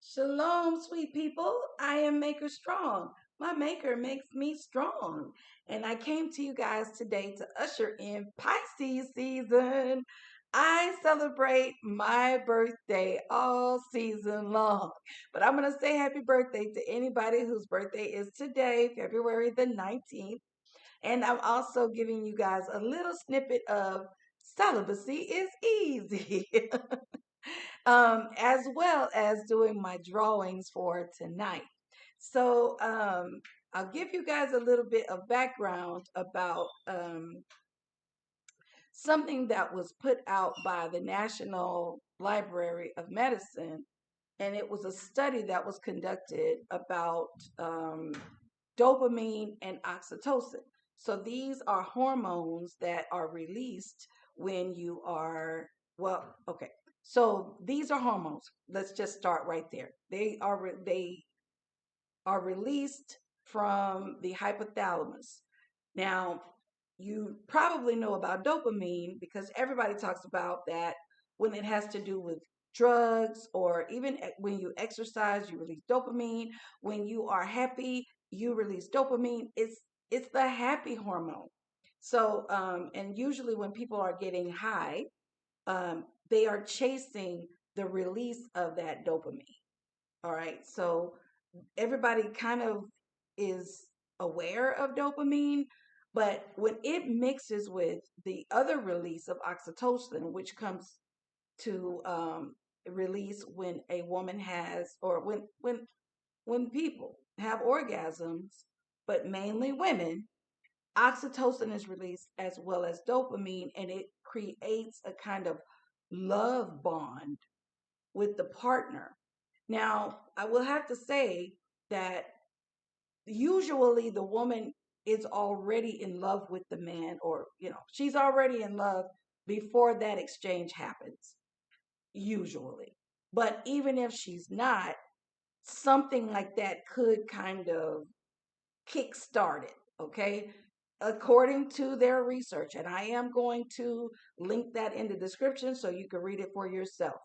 Shalom, sweet people. I am Maker Strong. My Maker makes me strong. And I came to you guys today to usher in Pisces season. I celebrate my birthday all season long. But I'm going to say happy birthday to anybody whose birthday is today, February the 19th. And I'm also giving you guys a little snippet of Celibacy is Easy. As well as doing my drawings for tonight. So I'll give you guys a little bit of background about something that was put out by the National Library of Medicine. And it was a study that was conducted about dopamine and oxytocin. So these are hormones that are released when you are, well, okay. So these are hormones. Let's just start right there. They are released from the hypothalamus. Now, you probably know about dopamine because everybody talks about that when it has to do with drugs, or even when you exercise, you release dopamine. When you are happy, you release dopamine. It's the happy hormone. So, and usually when people are getting high, they are chasing the release of that dopamine. All right. So everybody kind of is aware of dopamine, but when it mixes with the other release of oxytocin, which comes to release when a woman has, or when people have orgasms, but mainly women, oxytocin is released as well as dopamine, and it creates a kind of love bond with the partner. Now, I will have to say that usually the woman is already in love with the man, or she's already in love before that exchange happens, usually. But even if she's not, something like that could kind of kickstart it. Okay, according to their research, and I am going to link that in the description so you can read it for yourself.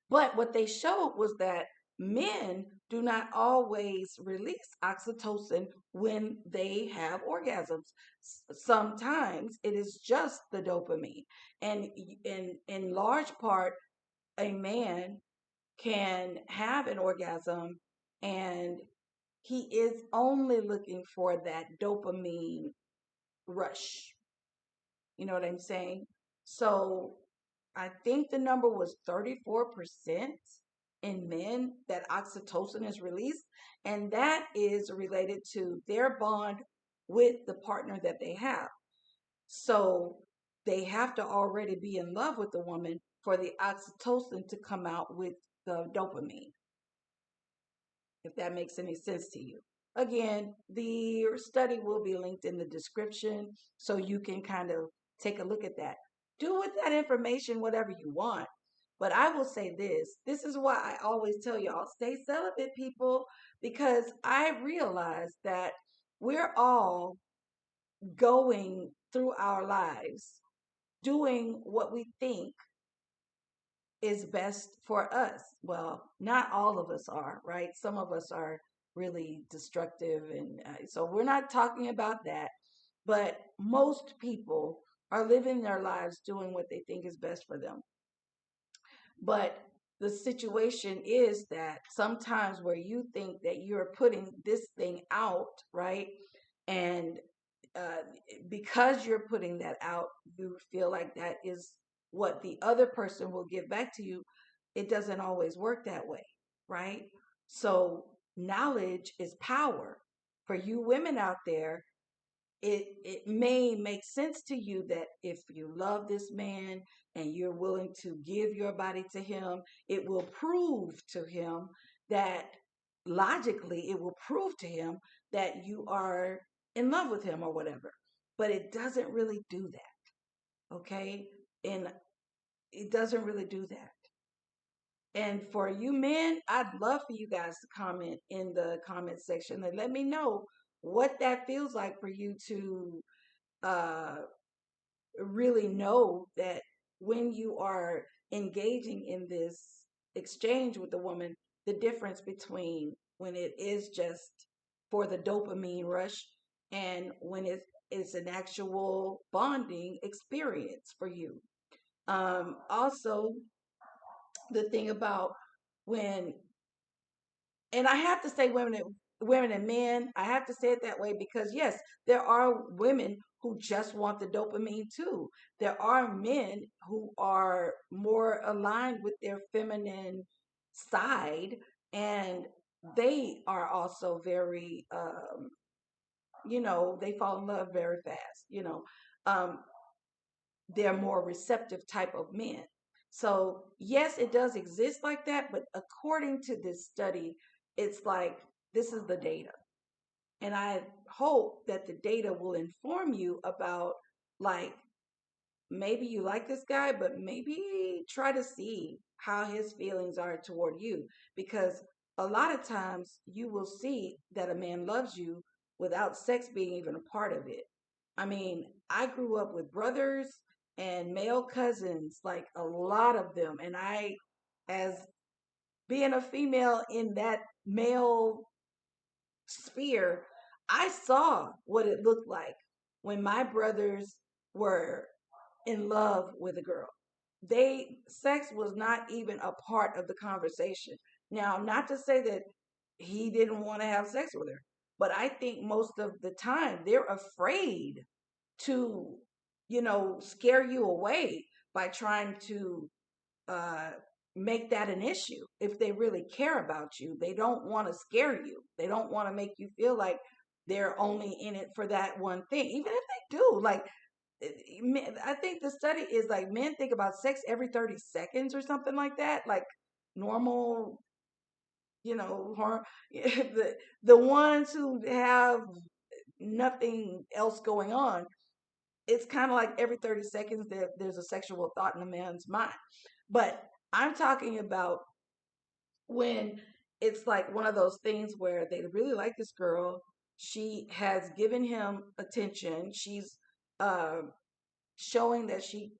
But what they showed was that men do not always release oxytocin when they have orgasms. Sometimes it is just the dopamine. And in large part, a man can have an orgasm and he is only looking for that dopamine rush. You know what I'm saying? So I think the number was 34% in men that oxytocin is released, and that is related to their bond with the partner that they have. So they have to already be in love with the woman for the oxytocin to come out with the dopamine, if that makes any sense to you. Again, the study will be linked in the description so you can kind of take a look at that. Do with that information whatever you want. But I will say this is why I always tell y'all stay celibate, people, because I realize that we're all going through our lives doing what we think is best for us. Well, not all of us are, right? Some of us are really destructive. And so we're not talking about that. But most people are living their lives doing what they think is best for them. But the situation is that sometimes where you think that you're putting this thing out, right? And uh, because you're putting that out, you feel like that is what the other person will give back to you. It doesn't always work that way, right? So, knowledge is power. For you women out there, it may make sense to you that if you love this man and you're willing to give your body to him, it will prove to him that logically, it will prove to him that you are in love with him or whatever. But it doesn't really do that, okay? And it doesn't really do that. And for you men, I'd love for you guys to comment in the comment section and let me know what that feels like for you to uh, really know that when you are engaging in this exchange with the woman, the difference between when it is just for the dopamine rush and when it's an actual bonding experience for you. Also, the thing about when, and I have to say women and men, I have to say it that way because yes, there are women who just want the dopamine too. There are men who are more aligned with their feminine side, and they are also very they fall in love very fast, um they're more receptive type of men. So, yes, it does exist like that, but according to this study, it's like this is the data. And I hope that the data will inform you about, like, maybe you like this guy, but maybe try to see how his feelings are toward you. Because a lot of times you will see that a man loves you without sex being even a part of it. I mean, I grew up with brothers and male cousins, like a lot of them. And as being a female in that male sphere, I saw what it looked like when my brothers were in love with a girl. Sex was not even a part of the conversation. Now, not to say that he didn't want to have sex with her, but I think most of the time they're afraid to, scare you away by trying to uh, make that an issue. If they really care about you, they don't want to scare you. They don't want to make you feel like they're only in it for that one thing, even if they do. Like, I think the study is like men think about sex every 30 seconds or something like that. Like normal, the ones who have nothing else going on, it's kind of like every 30 seconds there's a sexual thought in a man's mind. But I'm talking about when it's like one of those things where they really like this girl. She has given him attention. She's uh, showing that she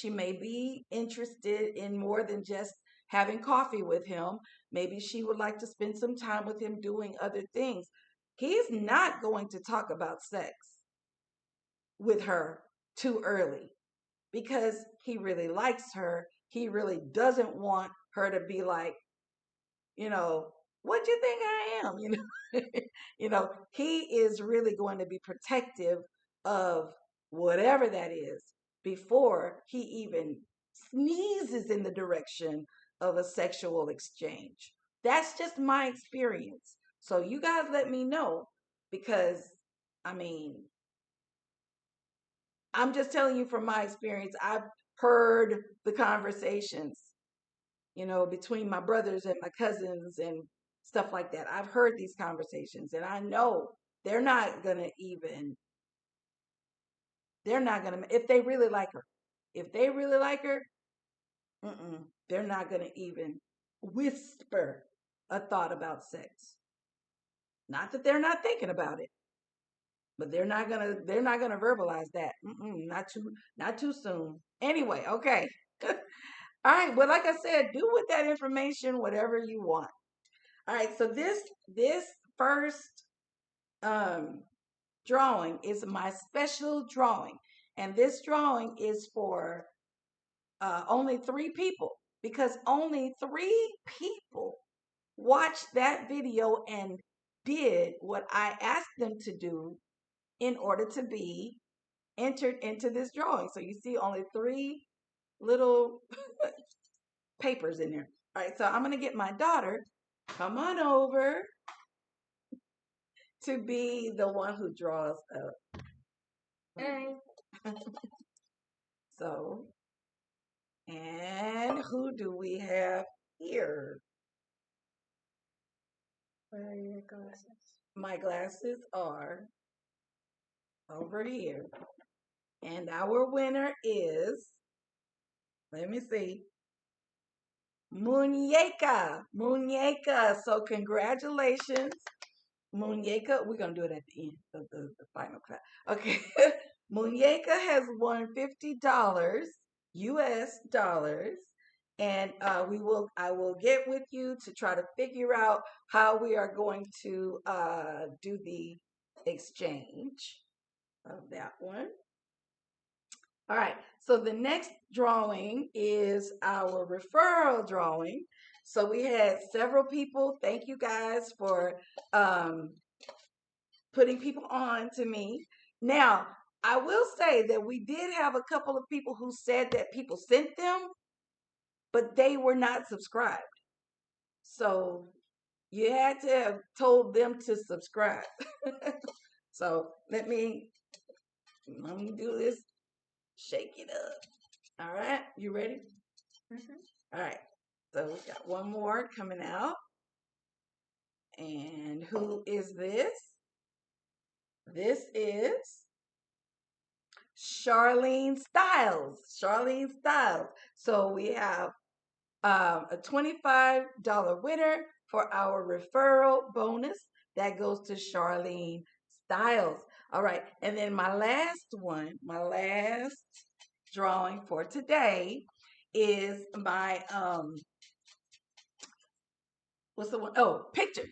may be interested in more than just having coffee with him. Maybe she would like to spend some time with him doing other things. He's not going to talk about sex with her too early because he really likes her. He really doesn't want her to be like, you know, what do you think I am? He is really going to be protective of whatever that is before he even sneezes in the direction of a sexual exchange. That's just my experience. So you guys let me know because I mean, I'm just telling you from my experience. I've heard the conversations, between my brothers and my cousins and stuff like that. I've heard these conversations and I know they're not going to even, they're not going to, if they really like her, if they really like her, they're not going to even whisper a thought about sex. Not that they're not thinking about it, but they're not gonna verbalize that. Not too soon. Anyway, okay. All right. Well, like I said, do with that information whatever you want. All right. So this first um drawing is my special drawing, and this drawing is for only 3 people because only 3 people watched that video and did what I asked them to do in order to be entered into this drawing. So you see only 3 little papers in there. All right, so I'm going to get my daughter, come on over, to be the one who draws up. Hey. So, and who do we have here? Where are your glasses? My glasses are over here. And our winner is, let me see, Muñeca. Muñeca. So congratulations, Muñeca. We're gonna do it at the end of the final class. Okay. Muñeca has won $50 US dollars, and I will get with you to try to figure out how we are going to do the exchange of that one. All right. So the next drawing is our referral drawing. So we had several people. Thank you guys for um, putting people on to me. Now, I will say that we did have a couple of people who said that people sent them, but they were not subscribed. So you had to have told them to subscribe. So let me do this. Shake it up. All right. You ready? All right. So we got one more coming out. And who is this? This is Charlene Styles. Charlene Styles. So we have a $25 winner for our referral bonus that goes to Charlene Styles. All right. And then my last drawing for today is my what's the one? Oh, picture.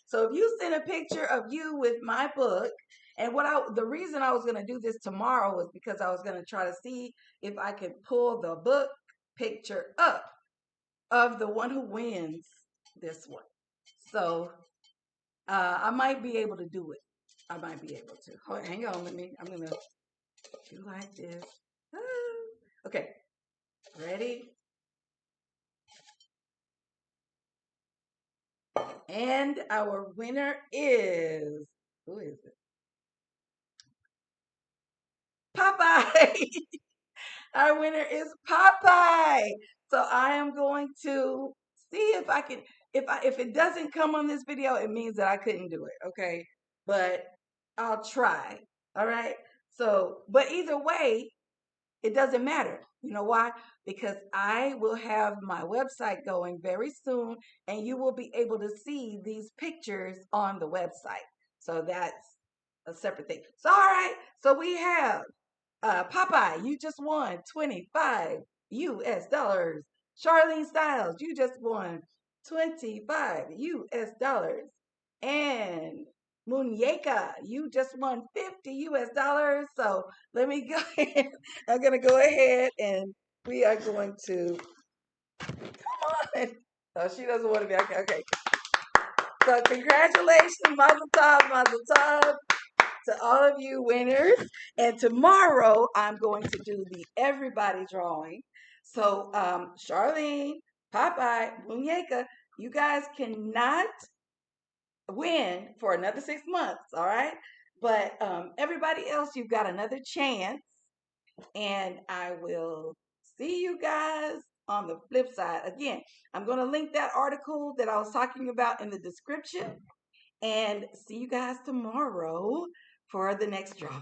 So if you send a picture of you with my book, and the reason I was going to do this tomorrow was because I was going to try to see if I could pull the book picture up of the one who wins this one. So I might be able to do it. I might be able to. Hang on, I'm going to do like this. Okay, ready? And our winner is, who is it? Popeye. Our winner is Popeye. So I am going to see if I can. If it doesn't come on this video, it means that I couldn't do it. Okay, but I'll try. All right. So, but either way, it doesn't matter. You know why? Because I will have my website going very soon, and you will be able to see these pictures on the website. So that's a separate thing. So all right. So we have Popeye, you just won 25 US dollars. Charlene Styles, you just won 25 US dollars. And Muñeca, you just won 50 US dollars. So let me go ahead. I'm going to go ahead and we are going to, come on. Oh, she doesn't want to be okay. Okay. So congratulations, Mazel Tov, Mazel Tov to all of you winners. And tomorrow I'm going to do the everybody drawing. So Charlene, Popeye, Muñeca, you guys cannot win for another 6 months, all right? But everybody else, you've got another chance. And I will see you guys on the flip side. Again, I'm going to link that article that I was talking about in the description. And see you guys tomorrow for the next draw.